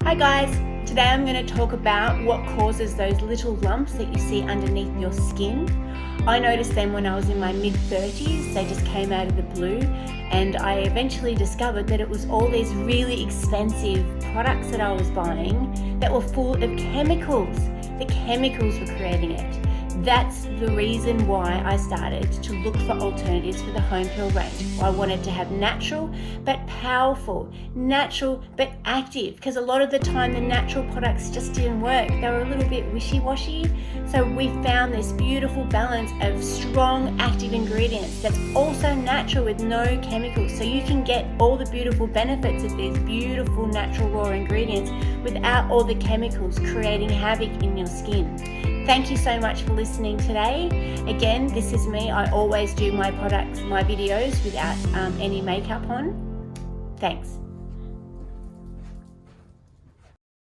Hi guys, today I'm going to talk about what causes those little lumps that you see underneath your skin. I noticed them when I was in my mid-30s, they just came out of the blue, and I eventually discovered that it was all these really expensive products that I was buying that were full of chemicals. The chemicals were creating it. That's the reason why I started to look for alternatives for the Homepeel range. I wanted to have natural but powerful, natural but active, because a lot of the time the natural products just didn't work. They were a little bit wishy-washy. So we found this beautiful balance of strong active ingredients that's also natural with no chemicals. So you can get all the beautiful benefits of these beautiful natural raw ingredients without all the chemicals creating havoc in your skin. Thank you so much for listening today. Again, this is me. I always do my products, my videos without any makeup on. Thanks.